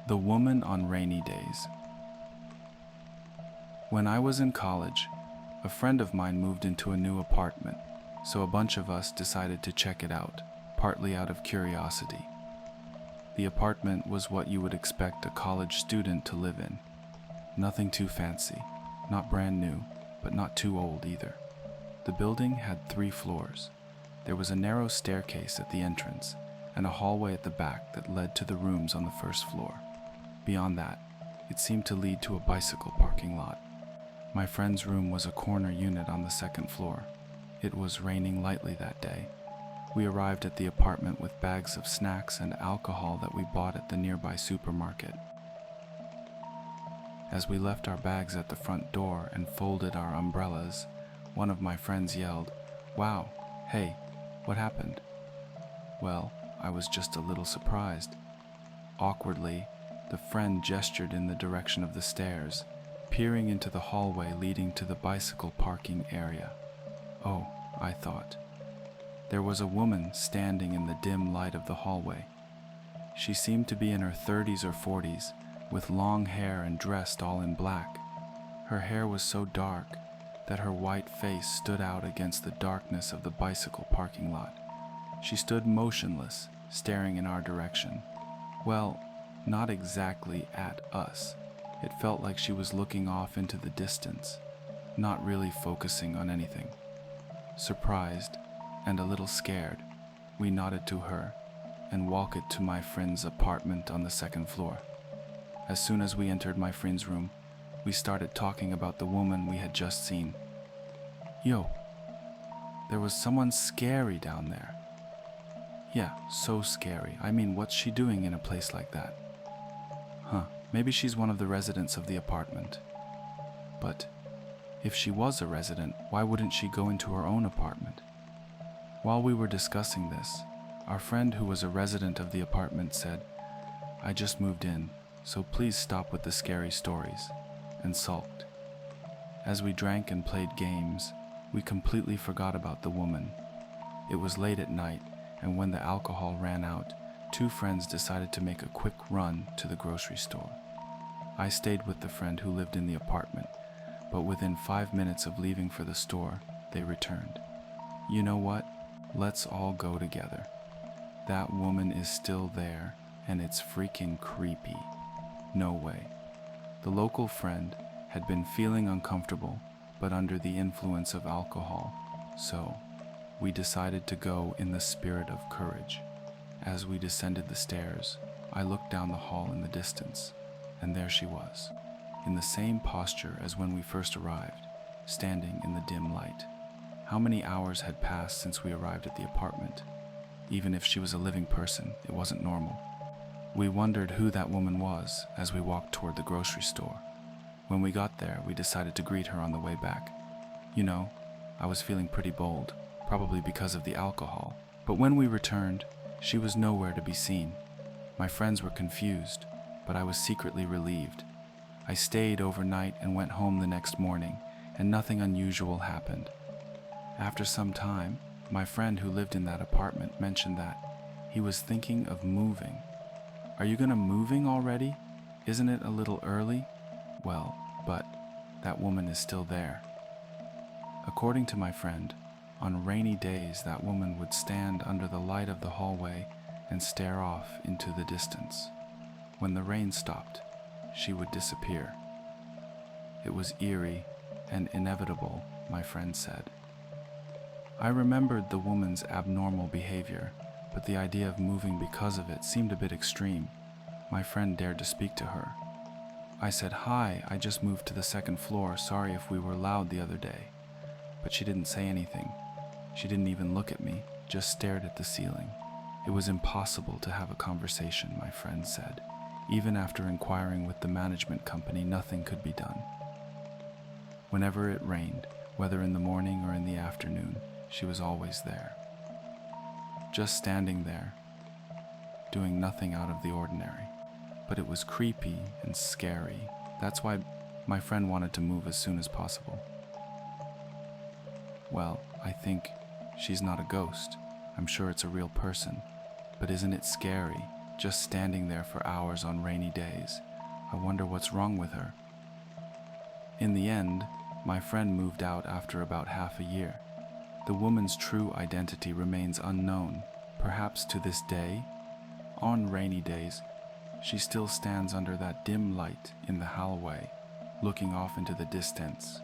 The woman on rainy days. When I was in college, a friend of mine moved into a new apartment, so a bunch of us decided to check it out, partly out of curiosity. The apartment was what you would expect a college student to live in. Nothing too fancy, not brand new, but not too old either. The building had 3 floors. There was a narrow staircase at the entrance and a hallway at the back that led to the rooms on the first floor. Beyond that, it seemed to lead to a bicycle parking lot. My friend's room was a corner unit on the 2nd floor. It was raining lightly that day. We arrived at the apartment with bags of snacks and alcohol that we bought at the nearby supermarket. As we left our bags at the front door and folded our umbrellas, one of my friends yelled, "Wow, hey, what happened?" Well, I was just a little surprised. Awkwardly, the friend gestured in the direction of the stairs, peering into the hallway leading to the bicycle parking area. Oh, I thought. There was a woman standing in the dim light of the hallway. She seemed to be in her 30s or 40s, with long hair and dressed all in black. Her hair was so dark that her white face stood out against the darkness of the bicycle parking lot. She stood motionless, staring in our direction. Well, not exactly at us. It felt like she was looking off into the distance, not really focusing on anything. Surprised and a little scared, we nodded to her and walked to my friend's apartment on the 2nd floor. As soon as we entered my friend's room, we started talking about the woman we had just seen. "Yo, there was someone scary down there." "Yeah, so scary. I mean, what's she doing in a place like that?" "Huh, maybe she's one of the residents of the apartment." "But if she was a resident, why wouldn't she go into her own apartment?" While we were discussing this, our friend who was a resident of the apartment said, "I just moved in, so please stop with the scary stories," and sulked. As we drank and played games, we completely forgot about the woman. It was late at night, and when the alcohol ran out, 2 friends decided to make a quick run to the grocery store. I stayed with the friend who lived in the apartment, but within 5 minutes of leaving for the store, they returned. "You know what? Let's all go together. That woman is still there, and it's freaking creepy." No way. The local friend had been feeling uncomfortable, but under the influence of alcohol, so we decided to go in the spirit of courage. As we descended the stairs, I looked down the hall in the distance, and there she was, in the same posture as when we first arrived, standing in the dim light. How many hours had passed since we arrived at the apartment? Even if she was a living person, it wasn't normal. We wondered who that woman was as we walked toward the grocery store. When we got there, we decided to greet her on the way back. You know, I was feeling pretty bold, probably because of the alcohol, but when we returned, she was nowhere to be seen. My friends were confused, but I was secretly relieved. I stayed overnight and went home the next morning, and nothing unusual happened. After some time, my friend who lived in that apartment mentioned that he was thinking of moving. "Are you gonna moving already? Isn't it a little early?" Well, but that woman is still there. According to my friend, on rainy days that woman would stand under the light of the hallway and stare off into the distance. When the rain stopped, she would disappear. It was eerie and inevitable, my friend said. I remembered the woman's abnormal behavior, but the idea of moving because of it seemed a bit extreme. My friend dared to speak to her. I said, "Hi, I just moved to the 2nd floor, sorry if we were loud the other day." But she didn't say anything. She didn't even look at me, just stared at the ceiling. It was impossible to have a conversation, my friend said. Even after inquiring with the management company, nothing could be done. Whenever it rained, whether in the morning or in the afternoon, she was always there. Just standing there, doing nothing out of the ordinary. But it was creepy and scary. That's why my friend wanted to move as soon as possible. Well, I think she's not a ghost. I'm sure it's a real person. But isn't it scary just standing there for hours on rainy days. I wonder what's wrong with her. In the end, my friend moved out after about half a year. The woman's true identity remains unknown, perhaps to this day. On rainy days, she still stands under that dim light in the hallway, looking off into the distance,